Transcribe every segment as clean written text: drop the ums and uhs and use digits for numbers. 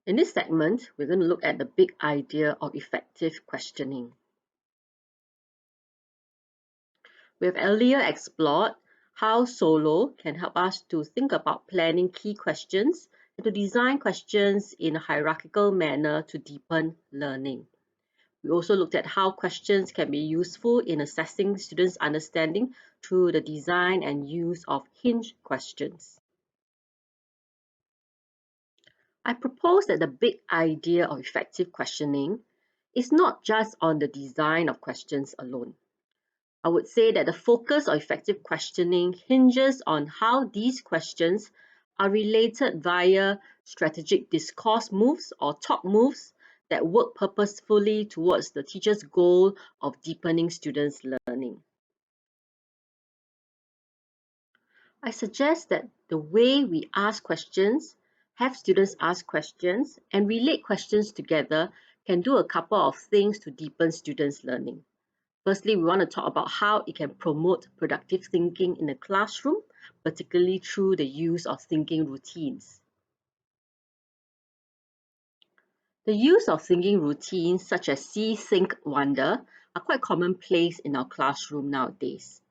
In this segment, we're going to look at the big idea of effective questioning. We have earlier explored how Solo can help us to think about planning key questions and to design questions in a hierarchical manner to deepen learning. We also looked at how questions can be useful in assessing students' understanding through the design and use of hinged questions. I propose that the big idea of effective questioning is not just on the design of questions alone. I would say that the focus of effective questioning hinges on how these questions are related via strategic discourse moves or talk moves that work purposefully towards the teacher's goal of deepening students' learning. I suggest that the way we ask questions, have students ask questions, and relate questions together can do a couple of things to deepen students' learning. Firstly, we want to talk about how it can promote productive thinking in the classroom, particularly through the use of thinking routines. The use of thinking routines such as See, Think, Wonder are quite commonplace in our classroom nowadays.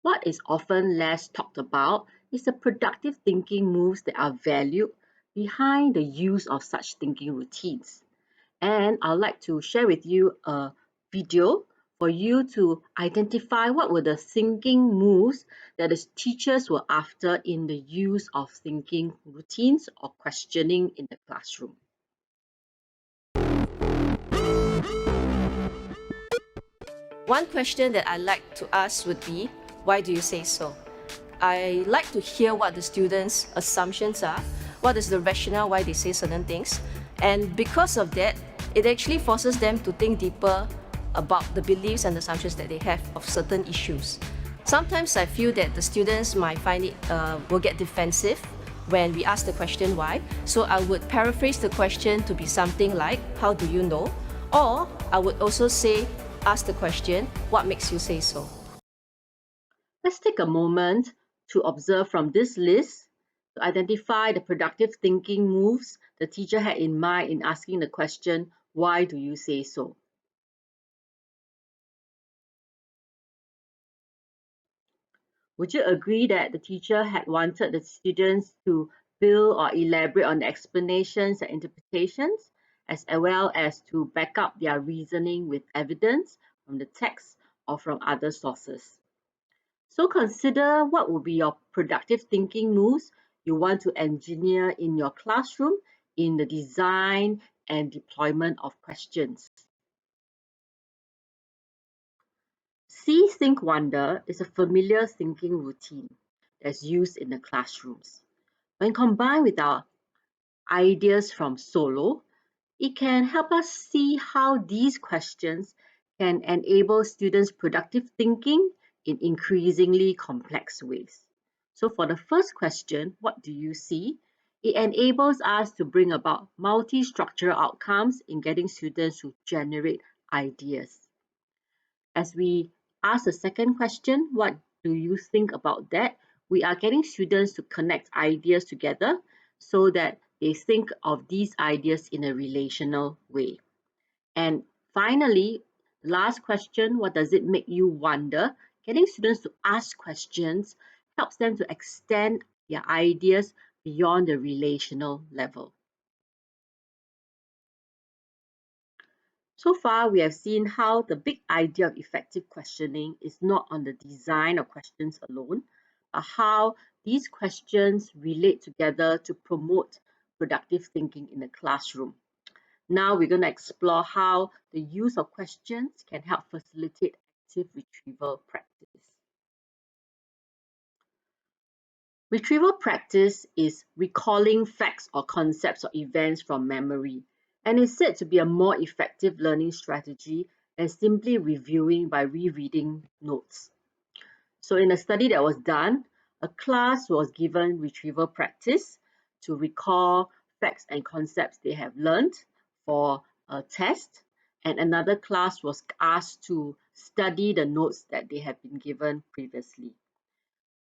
What is often less talked about is the productive thinking moves that are valued behind the use of such thinking routines. And I'd like to share with you a video for you to identify what were the thinking moves that the teachers were after in the use of thinking routines or questioning in the classroom. One question that I like to ask would be, why do you say so? I like to hear what the students' assumptions are, what is the rationale why they say certain things, and because of that, it actually forces them to think deeper about the beliefs and assumptions that they have of certain issues. Sometimes I feel that the students might find it will get defensive when we ask the question why. So I would paraphrase the question to be something like, how do you know? Or I would also say, ask the question, what makes you say so? Let's take a moment to observe from this list to identify the productive thinking moves the teacher had in mind in asking the question, why do you say so? Would you agree that the teacher had wanted the students to build or elaborate on the explanations and interpretations, as well as to back up their reasoning with evidence from the text or from other sources? So consider what would be your productive thinking moves you want to engineer in your classroom in the design and deployment of questions. See, Think, Wonder is a familiar thinking routine that's used in the classrooms. When combined with our ideas from Solo, it can help us see how these questions can enable students' productive thinking in increasingly complex ways. So for the first question, what do you see? It enables us to bring about multi-structural outcomes in getting students to generate ideas. As we ask the second question, what do you think about that? We are getting students to connect ideas together so that they think of these ideas in a relational way. And finally, last question, what does it make you wonder? Getting students to ask questions helps them to extend their ideas beyond the relational level. So far, we have seen how the big idea of effective questioning is not on the design of questions alone, but how these questions relate together to promote productive thinking in the classroom. Now we're going to explore how the use of questions can help facilitate active retrieval practice. Retrieval practice is recalling facts or concepts or events from memory, and is said to be a more effective learning strategy than simply reviewing by rereading notes. So in a study that was done, a class was given retrieval practice to recall facts and concepts they have learned for a test, and another class was asked to study the notes that they had been given previously.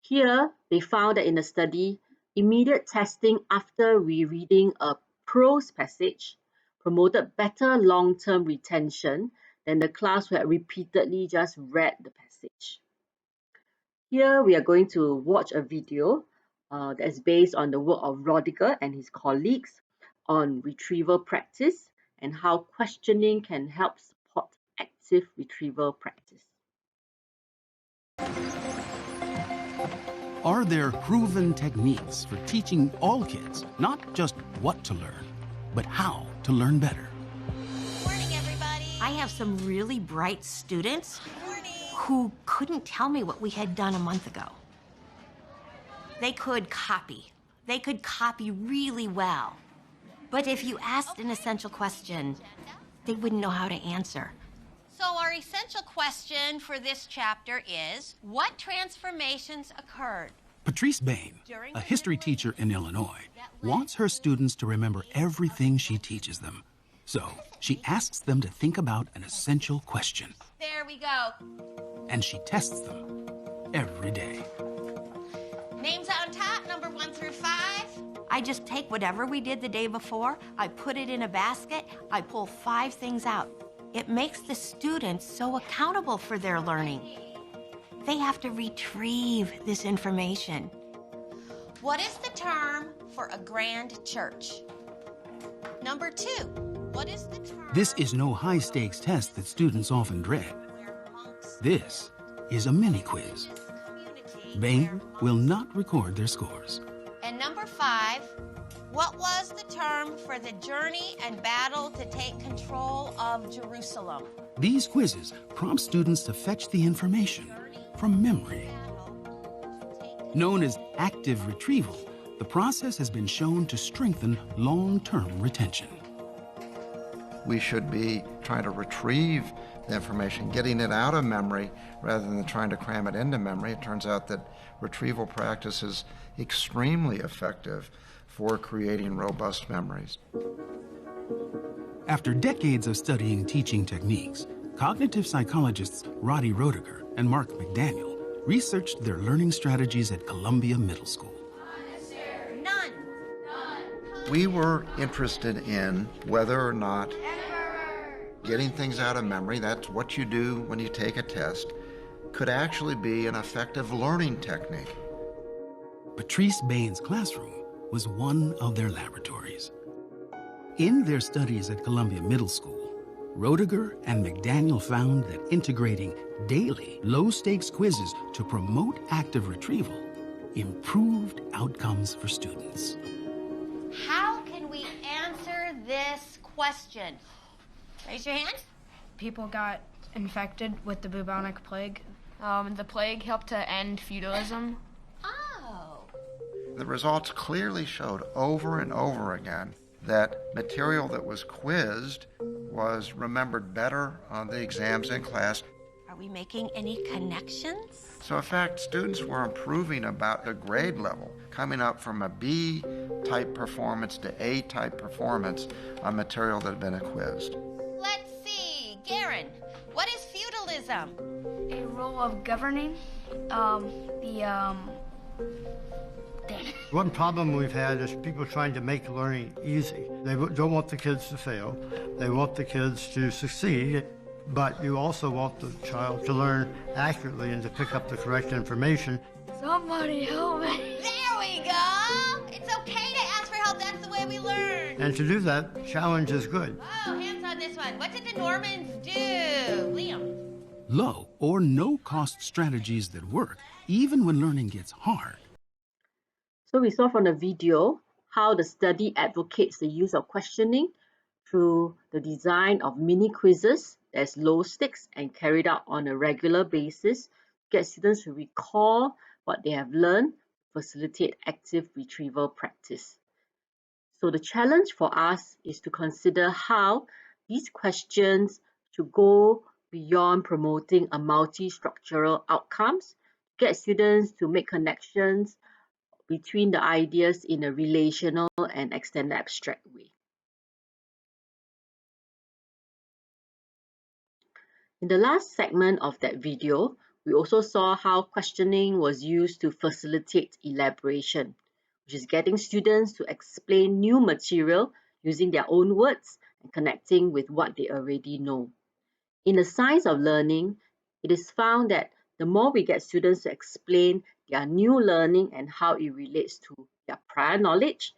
Here, they found that in the study, immediate testing after rereading a prose passage promoted better long-term retention than the class who had repeatedly just read the passage. Here we are going to watch a video that is based on the work of Roediger and his colleagues on retrieval practice and how questioning can help support active retrieval practice. Are there proven techniques for teaching all kids not just what to learn, but how to learn better? Morning, everybody. I have some really bright students Morning. who couldn't tell me what we had done a month ago. They could copy. They could copy really well. But if you asked an essential question, they wouldn't know how to answer. So our essential question for this chapter is, what transformations occurred? Patrice Bain, a history teacher in Illinois, wants her students to remember everything she teaches them. So she asks them to think about an essential question. There we go. And she tests them every day. Names on top, number 1 through 5. I just take whatever we did the day before, I put it in a basket, I pull 5 things out. It makes the students so accountable for their learning. They have to retrieve this information. What is the term for a grand church? Number 2. What is the term? This is no high-stakes test that students often dread. where monks This is a mini-quiz. community Bain where will monks- not record their scores. And number 5, what was the term for the journey and battle to take control of Jerusalem? These quizzes prompt students to fetch the information from memory. Known as active retrieval, the process has been shown to strengthen long-term retention. We should be trying to retrieve the information, getting it out of memory rather than trying to cram it into memory. It turns out that retrieval practice is extremely effective for creating robust memories. After decades of studying teaching techniques, cognitive psychologists Roddy Roediger and Mark McDaniel researched their learning strategies at Columbia Middle School. None. We were interested in whether or not getting things out of memory, that's what you do when you take a test, could actually be an effective learning technique. Patrice Bain's classroom was one of their laboratories. In their studies at Columbia Middle School, Roediger and McDaniel found that integrating daily low-stakes quizzes to promote active retrieval improved outcomes for students. How can we answer this question? Raise your hand. People got infected with the bubonic plague. The plague helped to end feudalism. Oh. The results clearly showed over and over again that material that was quizzed was remembered better on the exams in class. Are we making any connections? So in fact, students were improving about the grade level, coming up from a B-type performance to A-type performance on material that had been quizzed. Let's see. Garen, what is feudalism? A role of governing One problem we've had is people trying to make learning easy. They don't want the kids to fail. They want the kids to succeed, but you also want the child to learn accurately and to pick up the correct information. Somebody help me. There we go. It's okay to ask for help. That's the way we learn. And to do that, challenge is good. Oh, hands on this one. What did the Normans do? Liam. Low or no-cost strategies that work even when learning gets hard. So we saw from the video how the study advocates the use of questioning through the design of mini quizzes that's low stakes and carried out on a regular basis to get students to recall what they have learned, facilitate active retrieval practice. So the challenge for us is to consider how these questions should go beyond promoting a multi-structural outcomes, get students to make connections between the ideas in a relational and extended abstract way. In the last segment of that video, we also saw how questioning was used to facilitate elaboration, which is getting students to explain new material using their own words and connecting with what they already know. In the science of learning, it is found that the more we get students to explain their new learning and how it relates to their prior knowledge,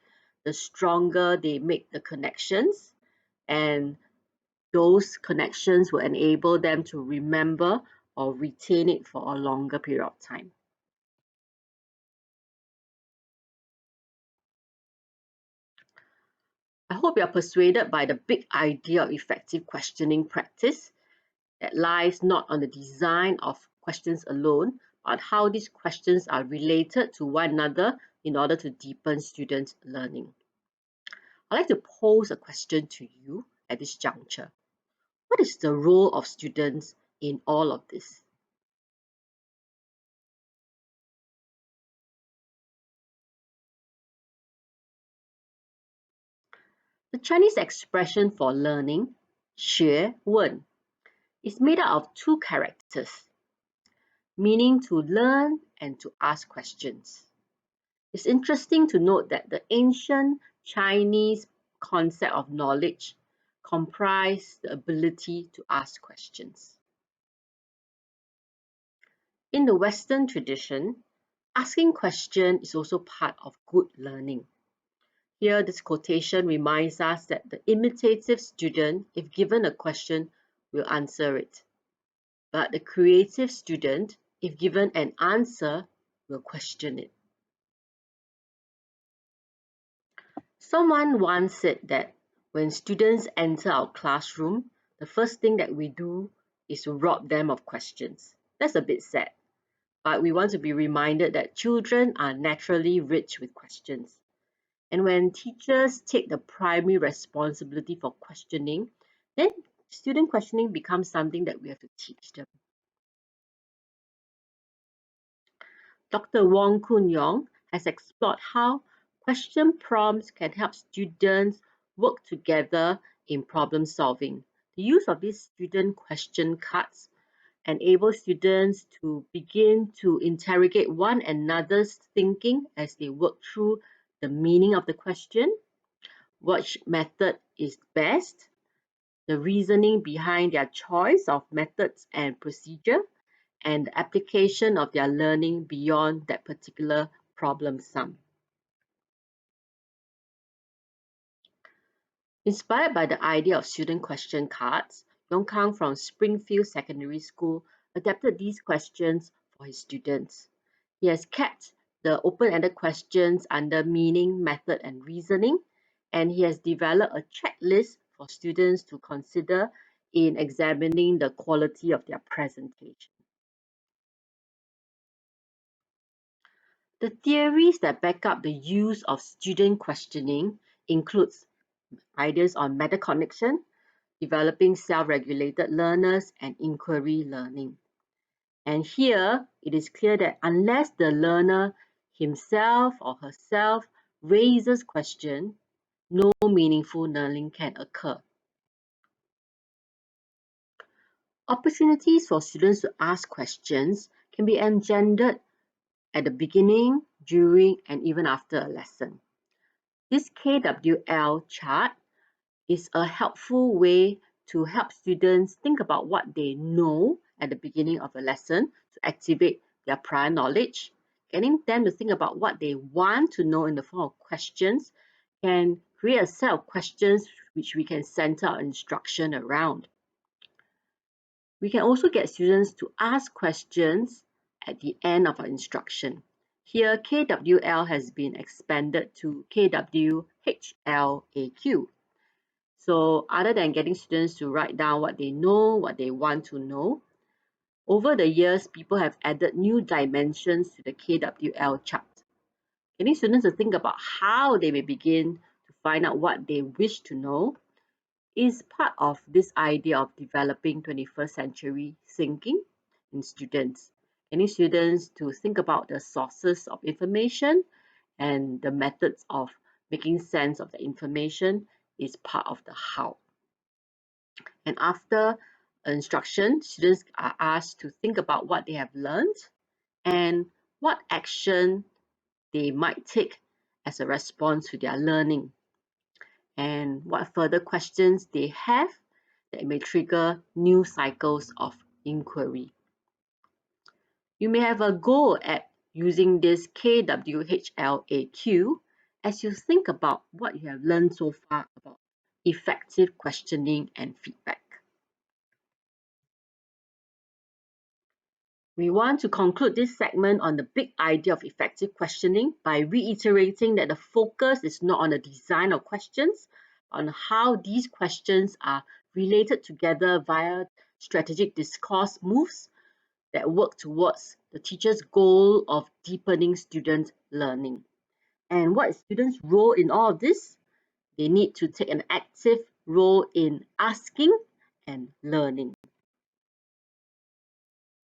the stronger they make the connections, and those connections will enable them to remember or retain it for a longer period of time. I hope you are persuaded by the big idea of effective questioning practice that lies not on the design of questions alone, but how these questions are related to one another in order to deepen students' learning. I'd like to pose a question to you at this juncture. What is the role of students in all of this? The Chinese expression for learning, 学问, is made up of two characters, meaning to learn and to ask questions. It's interesting to note that the ancient Chinese concept of knowledge comprised the ability to ask questions. In the Western tradition, asking questions is also part of good learning. Here, this quotation reminds us that the imitative student, if given a question, will answer it. But the creative student, if given an answer, will question it. Someone once said that when students enter our classroom, the first thing that we do is to rob them of questions. That's a bit sad, but we want to be reminded that children are naturally rich with questions. And when teachers take the primary responsibility for questioning, then student questioning becomes something that we have to teach them. Dr. Wong Kun Yong has explored how question prompts can help students work together in problem solving. The use of these student question cards enables students to begin to interrogate one another's thinking as they work through the meaning of the question, which method is best, the reasoning behind their choice of methods and procedure, and the application of their learning beyond that particular problem sum. Inspired by the idea of student question cards, Yong Kang from Springfield Secondary School adapted these questions for his students. He has kept the open-ended questions under meaning, method, and reasoning, and he has developed a checklist for students to consider in examining the quality of their presentation. The theories that back up the use of student questioning includes ideas on metacognition, developing self-regulated learners, and inquiry learning. And here, it is clear that unless the learner himself or herself raises question, no meaningful learning can occur. Opportunities for students to ask questions can be engendered at the beginning, during, and even after a lesson. This KWL chart is a helpful way to help students think about what they know at the beginning of a lesson to activate their prior knowledge. Getting them to think about what they want to know in the form of questions can create a set of questions which we can center our instruction around. We can also get students to ask questions at the end of our instruction. Here, KWL has been expanded to KWHLAQ. So other than getting students to write down what they know, what they want to know, over the years, people have added new dimensions to the KWL chart. Getting students to think about how they may begin to find out what they wish to know is part of this idea of developing 21st century thinking in students. Getting students to think about the sources of information and the methods of making sense of the information is part of the how. And after instruction, students are asked to think about what they have learned and what action they might take as a response to their learning. And and what further questions they have that may trigger new cycles of inquiry. You may have a go at using this KWHLAQ as you think about what you have learned so far about effective questioning and feedback. We want to conclude this segment on the big idea of effective questioning by reiterating that the focus is not on the design of questions, but on how these questions are related together via strategic discourse moves that work towards the teacher's goal of deepening student learning. And what is students' role in all of this? They need to take an active role in asking and learning.